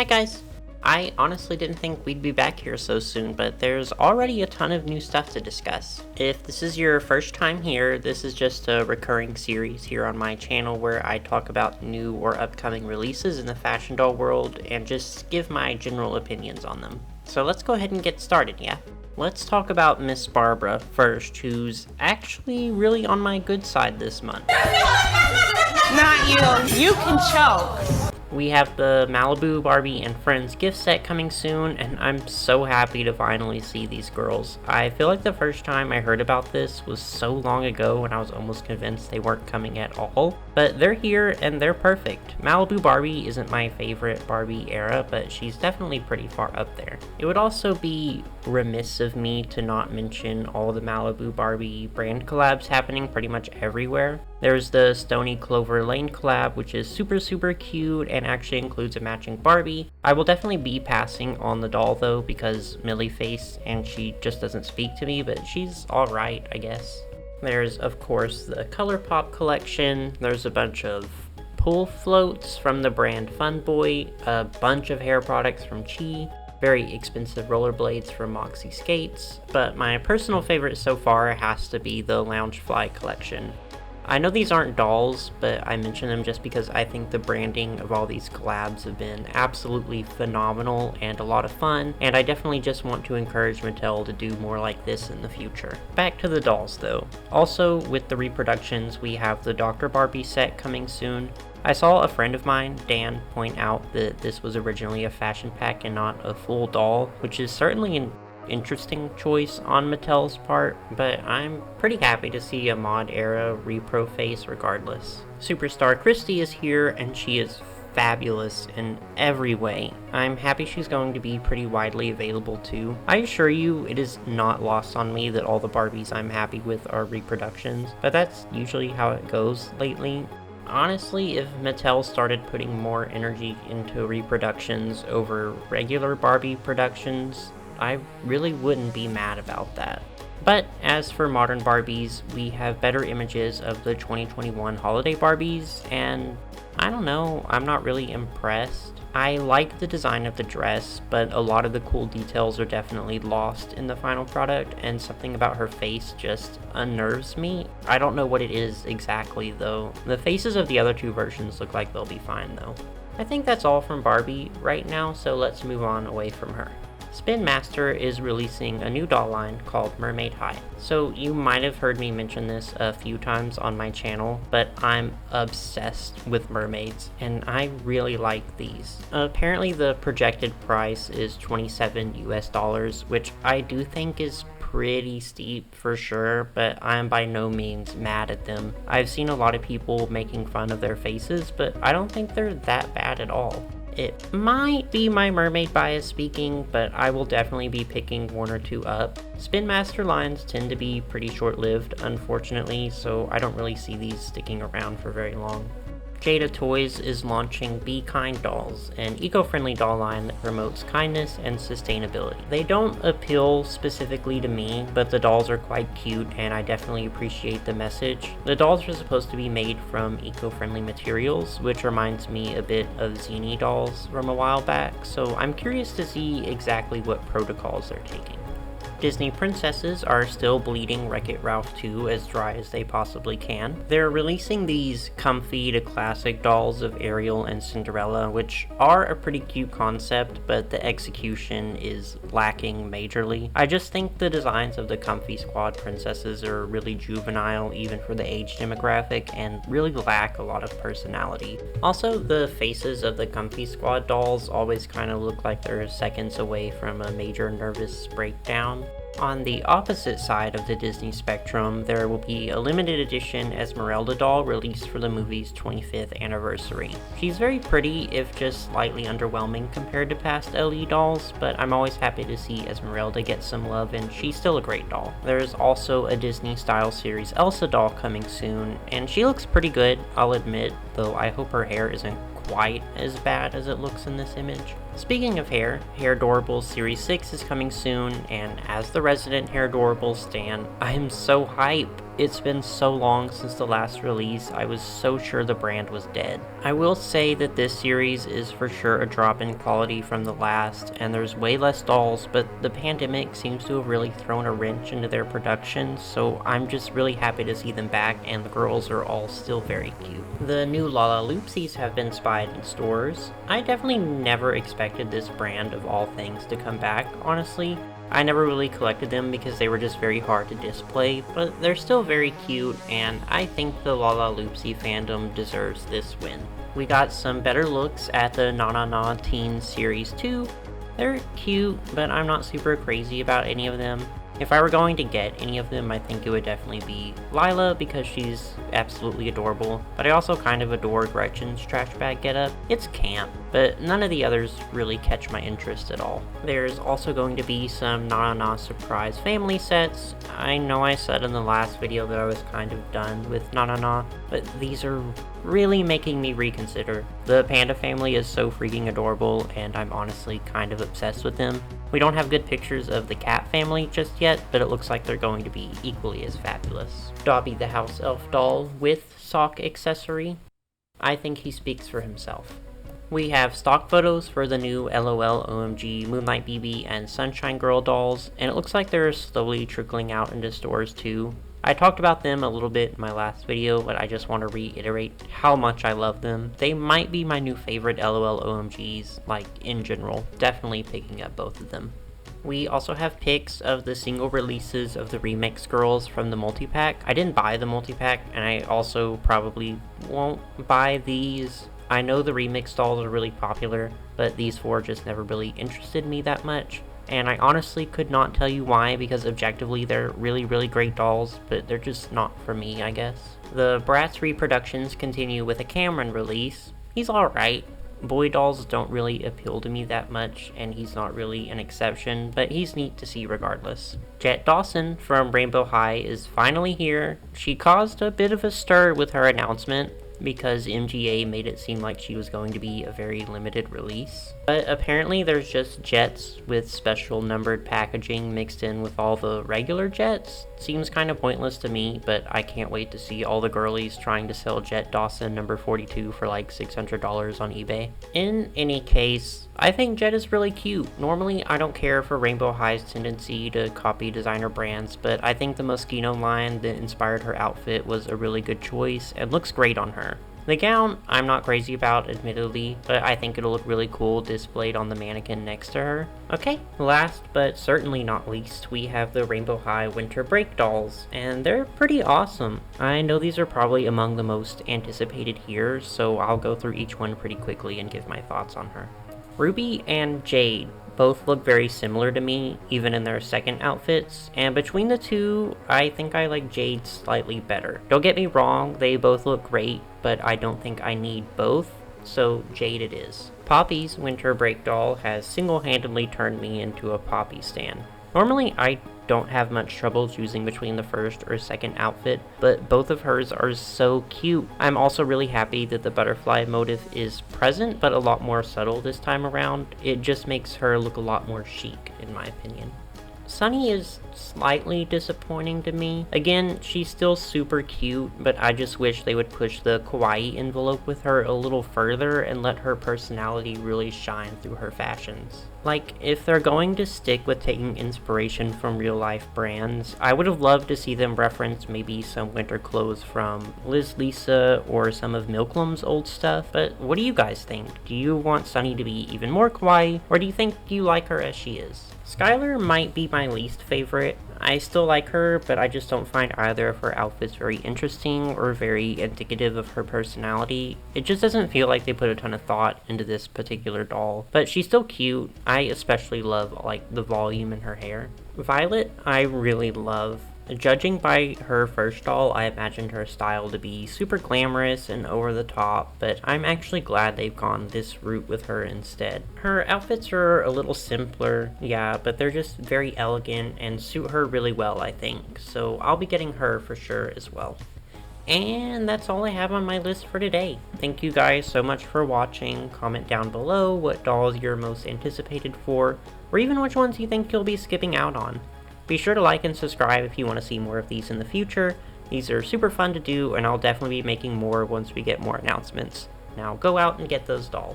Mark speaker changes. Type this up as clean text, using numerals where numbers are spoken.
Speaker 1: Hi guys! I honestly didn't think we'd be back here so soon, but there's already a ton of new stuff to discuss. If this is your first time here, this is just a recurring series here on my channel where I talk about new or upcoming releases in the fashion doll world and just give my general opinions on them. So let's go ahead and get started, yeah? Let's talk about Miss Barbara first, who's actually really on my good side this month.
Speaker 2: Not you. You can choke.
Speaker 1: We have the Malibu Barbie and Friends gift set coming soon, and I'm so happy to finally see these girls. I feel like the first time I heard about this was so long ago when I was almost convinced they weren't coming at all, but they're here and they're perfect. Malibu Barbie isn't my favorite Barbie era, but she's definitely pretty far up there. It would also be remiss of me to not mention all the Malibu Barbie brand collabs happening pretty much everywhere. There's the Stony Clover Lane collab, which is super cute and actually includes a matching Barbie. I will definitely be passing on the doll though because Millie face and she just doesn't speak to me, but she's alright, I guess. There's of course the ColourPop collection. There's a bunch of pool floats from the brand Funboy, a bunch of hair products from Chi, very expensive rollerblades from Moxie Skates, but my personal favorite so far has to be the Loungefly collection. I know these aren't dolls, but I mention them just because I think the branding of all these collabs have been absolutely phenomenal and a lot of fun, and I definitely just want to encourage Mattel to do more like this in the future. Back to the dolls though. Also, with the reproductions, we have the Dr. Barbie set coming soon. I saw a friend of mine, Dan, point out that this was originally a fashion pack and not a full doll, which is certainly an interesting choice on Mattel's part, but I'm pretty happy to see a mod era repro face regardless. Superstar Christy is here and she is fabulous in every way. I'm happy she's going to be pretty widely available too. I assure you it is not lost on me that all the Barbies I'm happy with are reproductions, but that's usually how it goes lately. Honestly, if Mattel started putting more energy into reproductions over regular Barbie productions, I really wouldn't be mad about that. But as for modern Barbies, we have better images of the 2021 holiday Barbies, and I don't know, I'm not really impressed. I like the design of the dress, but a lot of the cool details are definitely lost in the final product, and something about her face just unnerves me. I don't know what it is exactly though. The faces of the other two versions look like they'll be fine though. I think that's all from Barbie right now, so let's move on away from her. Spin Master is releasing a new doll line called Mermaid High. So you might have heard me mention this a few times on my channel, but I'm obsessed with mermaids and I really like these. Apparently the projected price is $27 US, which I do think is pretty steep for sure, but I'm by no means mad at them. I've seen a lot of people making fun of their faces, but I don't think they're that bad at all. It might be my mermaid bias speaking, but I will definitely be picking one or two up. Spin Master lines tend to be pretty short-lived, unfortunately, so I don't really see these sticking around for very long. Jada Toys is launching Be Kind Dolls, an eco-friendly doll line that promotes kindness and sustainability. They don't appeal specifically to me, but the dolls are quite cute and I definitely appreciate the message. The dolls are supposed to be made from eco-friendly materials, which reminds me a bit of Zini dolls from a while back, so I'm curious to see exactly what protocols they're taking. Disney princesses are still bleeding Wreck-It Ralph 2 as dry as they possibly can. They're releasing these comfy to classic dolls of Ariel and Cinderella, which are a pretty cute concept, but the execution is lacking majorly. I just think the designs of the Comfy Squad princesses are really juvenile even for the age demographic and really lack a lot of personality. Also, the faces of the Comfy Squad dolls always kind of look like they're seconds away from a major nervous breakdown. On the opposite side of the Disney spectrum, there will be a limited edition Esmeralda doll released for the movie's 25th anniversary. She's very pretty, if just slightly underwhelming compared to past LE dolls, but I'm always happy to see Esmeralda get some love and she's still a great doll. There's also a Disney style series Elsa doll coming soon, and she looks pretty good, I'll admit, though I hope her hair isn't quite as bad as it looks in this image. Speaking of hair, Hairdorables Series 6 is coming soon, and as the resident Hairdorables stan, I am so hype. It's been so long since the last release, I was so sure the brand was dead. I will say that this series is for sure a drop in quality from the last, and there's way less dolls, but the pandemic seems to have really thrown a wrench into their production, so I'm just really happy to see them back, and the girls are all still very cute. The new Lala Loopsies have been spied in stores. I definitely never expected this brand of all things to come back, honestly. I never really collected them because they were just very hard to display, but they're still very cute, and I think the Lala Loopsy fandom deserves this win. We got some better looks at the Na Na Na Teen Series 2. They're cute, but I'm not super crazy about any of them. If I were going to get any of them, I think it would definitely be Lila because she's absolutely adorable, but I also kind of adore Gretchen's trash bag getup. It's camp, but none of the others really catch my interest at all. There's also going to be some Na Na Na surprise family sets. I know I said in the last video that I was kind of done with Na Na Na, but these are really making me reconsider. The panda family is so freaking adorable, and I'm honestly kind of obsessed with them. We don't have good pictures of the cat family just yet, but it looks like they're going to be equally as fabulous. Dobby the house elf doll with sock accessory. I think he speaks for himself. We have stock photos for the new LOL, OMG, Moonlight BB, and Sunshine Girl dolls, and it looks like they're slowly trickling out into stores too. I talked about them a little bit in my last video, but I just want to reiterate how much I love them. They might be my new favorite LOL OMGs, like in general. Definitely picking up both of them. We also have pics of the single releases of the remix girls from the multi-pack. I didn't buy the multi-pack, and I also probably won't buy these. I know the remix dolls are really popular, but these four just never really interested me that much. And I honestly could not tell you why, because objectively they're really great dolls, but they're just not for me, I guess. The Bratz reproductions continue with a Cameron release. He's alright. Boy dolls don't really appeal to me that much, and he's not really an exception, but he's neat to see regardless. Jet Dawson from Rainbow High is finally here. She caused a bit of a stir with her announcement, because MGA made it seem like she was going to be a very limited release. But apparently there's just jets with special numbered packaging mixed in with all the regular jets. Seems kind of pointless to me, but I can't wait to see all the girlies trying to sell Jet Dawson number 42 for like $600 on eBay. In any case, I think Jet is really cute. Normally, I don't care for Rainbow High's tendency to copy designer brands, but I think the Moschino line that inspired her outfit was a really good choice and looks great on her. The gown, I'm not crazy about, admittedly, but I think it'll look really cool displayed on the mannequin next to her. Okay, last but certainly not least, we have the Rainbow High Winter Break dolls, and they're pretty awesome. I know these are probably among the most anticipated here, so I'll go through each one pretty quickly and give my thoughts on her. Ruby and Jade both look very similar to me, even in their second outfits, and between the two, I think I like Jade slightly better. Don't get me wrong, they both look great, but I don't think I need both, so Jade it is. Poppy's Winter Break doll has single-handedly turned me into a Poppy stan. Normally, I don't have much trouble choosing between the first or second outfit, but both of hers are so cute. I'm also really happy that the butterfly motif is present, but a lot more subtle this time around. It just makes her look a lot more chic, in my opinion. Sunny is slightly disappointing to me. Again, she's still super cute, but I just wish they would push the kawaii envelope with her a little further and let her personality really shine through her fashions. Like, if they're going to stick with taking inspiration from real-life brands, I would have loved to see them reference maybe some winter clothes from Liz Lisa or some of Milklam's old stuff, but what do you guys think? Do you want Sunny to be even more kawaii, or do you think you like her as she is? Skylar might be my least favorite. I still like her, but I just don't find either of her outfits very interesting or very indicative of her personality. It just doesn't feel like they put a ton of thought into this particular doll, but she's still cute. I especially love like the volume in her hair. Violet, I really love. Judging by her first doll, I imagined her style to be super glamorous and over the top, but I'm actually glad they've gone this route with her instead. Her outfits are a little simpler, yeah, but they're just very elegant and suit her really well, I think, so I'll be getting her for sure as well. And that's all I have on my list for today. Thank you guys so much for watching. Comment down below what dolls you're most anticipated for, or even which ones you think you'll be skipping out on. Be sure to like and subscribe if you want to see more of these in the future, These are super fun to do, and I'll definitely be making more once we get more announcements. Now go out and get those dolls.